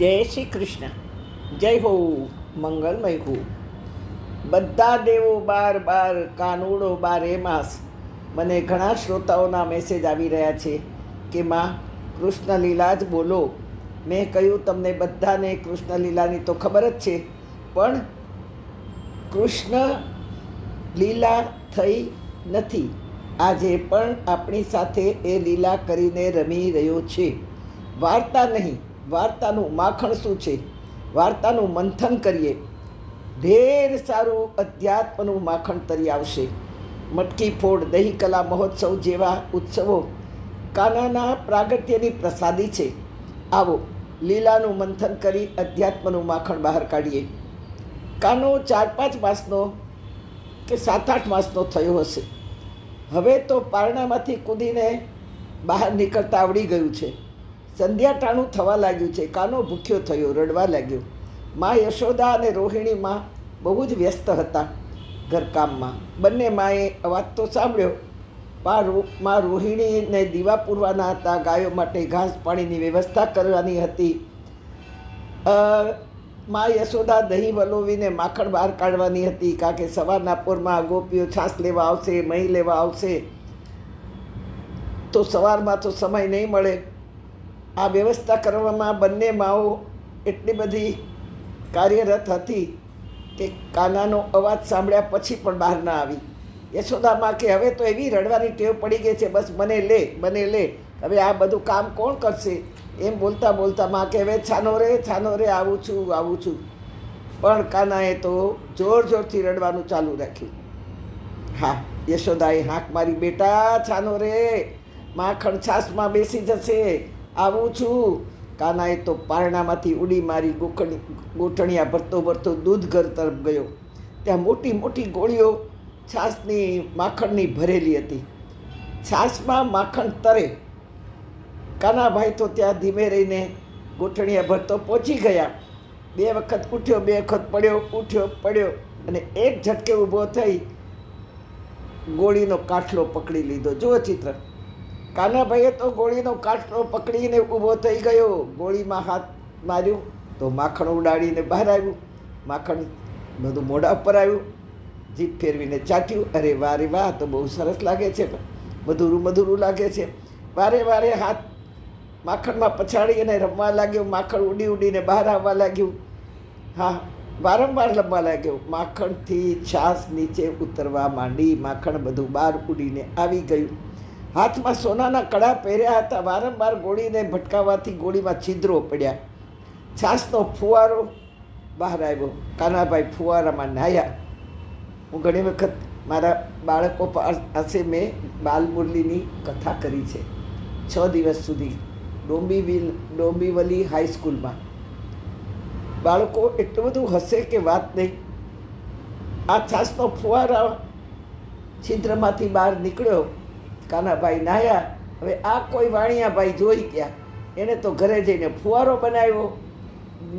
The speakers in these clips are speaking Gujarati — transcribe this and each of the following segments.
જય શ્રી કૃષ્ણ. જય હો, મંગલમય હો. બધા દેવો બાર બાર, કાનુડો બારે માસ. મને ઘણા શ્રોતાઓના મેસેજ આવી રહ્યા છે કે માં કૃષ્ણ લીલા જ બોલો. મેં કહ્યું તમને બધાને કૃષ્ણ લીલાની તો ખબર જ છે, પણ કૃષ્ણ લીલા થઈ નથી. આજે પણ આપણી સાથે એ લીલા કરીને રમી રહ્યો છે. વાર્તા નહીં, વાર્તાનું માખણ શું છે, વાર્તાનું મંથન કરીએ, ઢેર સારું અધ્યાત્મનું માખણ તરી આવશે. મટકી ફોડ, દહીં કલા મહોત્સવ જેવા ઉત્સવો કાનાના પ્રાગટ્યની પ્રસાદી છે. આવો લીલાનું મંથન કરી અધ્યાત્મનું માખણ બહાર કાઢીએ. કાનો 4-5 માસનો કે 7-8 માસનો થયો હશે. હવે તો પારણામાંથી કૂદીને બહાર નીકળતા આવડી ગયું છે. સંધ્યા ટાણું થવા લાગ્યું છે. કાનો ભૂખ્યો થયો, રડવા લાગ્યો. મા યશોદા અને રોહિણીમાં બહુ જ વ્યસ્ત હતા ઘરકામમાં. બંને માએ અવાજ તો સાંભળ્યો. મા રોહિણીને દીવા પૂરવાના હતા, ગાયો માટે ઘાસ પાણીની વ્યવસ્થા કરવાની હતી. મા યશોદા દહીં વલોવીને માખણ બહાર કાઢવાની હતી, કારણ કે સવારના પોરમાં ગોપીઓ છાશ લેવા આવશે, મહીં લેવા આવશે, તો સવારમાં તો સમય નહીં મળે. આ વ્યવસ્થા કરવામાં બંને માઓ એટલી બધી કાર્યરત હતી કે કાનાનો અવાજ સાંભળ્યા પછી પણ બહાર ના આવી. યશોદામાં કે હવે તો એવી રડવાની ટેવ પડી ગઈ છે, બસ મને લે, હવે આ બધું કામ કોણ કરશે? એમ બોલતા બોલતા માં કે હવે છાનો રે, આવું છું. પણ કાનાએ તો જોરથી રડવાનું ચાલુ રાખ્યું. હા, યશોદાએ હાંક મારી, બેટા છાનો રે, માખણ છાશમાં બેસી જશે, આવું છું. કાનાએ તો પારણામાંથી ઉડી મારી, ગોઠણિયા ભરતો દૂધ ઘર તરફ ગયો. ત્યાં મોટી મોટી ગોળીઓ છાશની માખણની ભરેલી હતી. છાશમાં માખણ તરે. કાનાભાઈ તો ત્યાં ધીમે રહીને ગોઠણિયા ભરતો પહોંચી ગયા. 2 વખત ઉઠ્યો, 2 વખત પડ્યો, ઉઠ્યો, પડ્યો, અને એક ઝટકે ઊભો થઈ ગોળીનો કાઠલો પકડી લીધો. જુઓ ચિત્ર. કાનાભાઈએ તો ગોળીનો કાઠલો પકડીને ઊભો થઈ ગયો. ગોળીમાં હાથ માર્યું તો માખણ ઉડાડીને બહાર આવ્યું. માખણ બધું મોઢા ઉપર આવ્યું. જીભ ફેરવીને ચાટ્યું. અરે વાહ રે વાહ, તો બહુ સરસ લાગે છે, મધુરું લાગે છે. વારે હાથ માખણમાં પછાડી અને રમવા લાગ્યો. માખણ ઉડીને બહાર આવવા લાગ્યું. હા, વારંવાર રમવા લાગ્યો. માખણથી છાશ નીચે ઉતરવા માંડી. માખણ બધું બહાર ઉડીને આવી ગયું. હાથમાં સોનાના કડા પહેર્યા હતા. વારંવાર ગોળીને ભટકાવવાથી ગોળીમાં છિદ્રો પડ્યા. છાશનો ફુવારો બહાર આવ્યો. કાનાભાઈ ફુવારામાં નાહ્યા. હું ઘણી વખત મારા બાળકો પાસે મેં બાલ મુરલીની કથા કરી છે 6 દિવસ સુધી ડોંબીવલી હાઈસ્કૂલમાં. બાળકો એટલું બધું હસે કે વાત નહીં. આ છાશનો ફુવારા છિદ્રમાંથી બહાર નીકળ્યો. કાનાભાઈ નાહ્યા. હવે આ કોઈ વાણિયાભાઈ જોઈ ગયા. એણે તો ઘરે જઈને ફુવારો બનાવ્યો,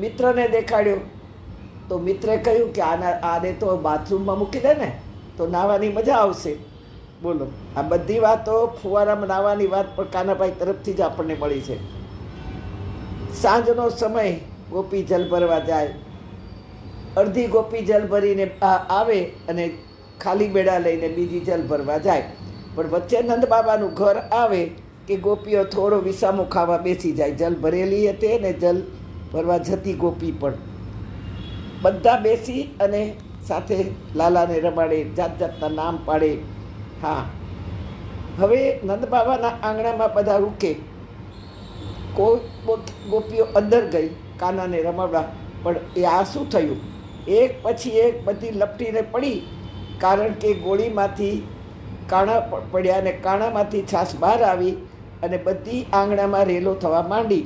મિત્રને દેખાડ્યો. તો મિત્રે કહ્યું કે આને તો બાથરૂમમાં મૂકી દે ને, તો નાહવાની મજા આવશે. બોલો, આ બધી વાતો ફુવારામાં નાહવાની વાત પણ કાનાભાઈ તરફથી જ આપણને મળી છે. સાંજનો સમય, ગોપી જલ ભરવા જાય. અડધી ગોપી જલ ભરીને આવે અને ખાલી બેડા લઈને બીજી જલ ભરવા જાય. પણ વચ્ચે નંદ બાબાનું ઘર આવે કે ગોપીઓ થોડો વિસામો ખાવા બેસી જાય. જલ ભરેલી હતી ને જલ ભરવા જતી ગોપી પણ બધા બેસી અને સાથે લાલાને રમાડે, જાતના નામ પાડે. હા, હવે નંદ બાબાના આંગણામાં બધા રૂકે. કોઈ ગોપીઓ અંદર ગઈ કાનાને રમાડવા. પણ એ આ શું થયું? એક પછી એક બધી લપટીને પડી, કારણ કે ગોળીમાંથી કાણા પડ્યા અને કાણામાંથી છાશ બહાર આવી અને બધી આંગણામાં રેલો થવા માંડી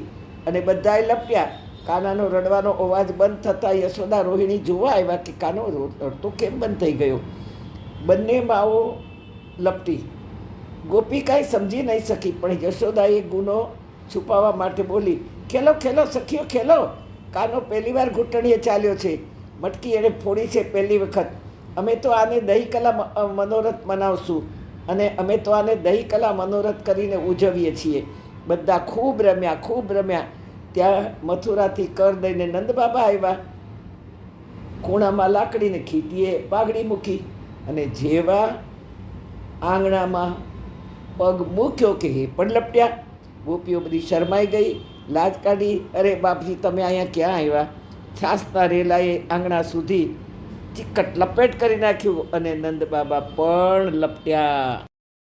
અને બધાએ લપ્યા. કાનાનો રડવાનો અવાજ બંધ થતાં યશોદા રોહિણી જોવા આવ્યા કે કાનો રડતો કેમ બંધ થઈ ગયો. બંને માઓ લપટી. ગોપી કાંઈ સમજી નહીં શકી, પણ યશોદાએ ગુનો છુપાવવા માટે બોલી, ખેલો સખીઓ ખેલો. કાનો પહેલી વાર ઘૂંટણીએ ચાલ્યો છે. મટકી એણે ફોડી છે પહેલી વખત. અમે તો આને દહીં કલા મનોરથ મનાવશું અને અમે તો આને દહીં કલા મનોરથ કરીને ઉજવીએ છીએ. બધા ખૂબ રમ્યા. ત્યાં મથુરાથી કર દઈને નંદ બાબા આવ્યા. ખૂણામાં લાકડીને ખીતીએ પાઘડી મૂકી અને જેવા આંગણામાં પગ મૂક્યો કે એ પણ લપટ્યા. ગોપીઓ બધી શરમાઈ ગઈ, લાજ કાઢી. અરે બાપજી, તમે અહીંયા ક્યાં આવ્યા? છાસના રેલાએ આંગણા સુધી ચિક્કટ લપેટ કરી નાખ્યું અને નંદ બાબા પણ લપટ્યા.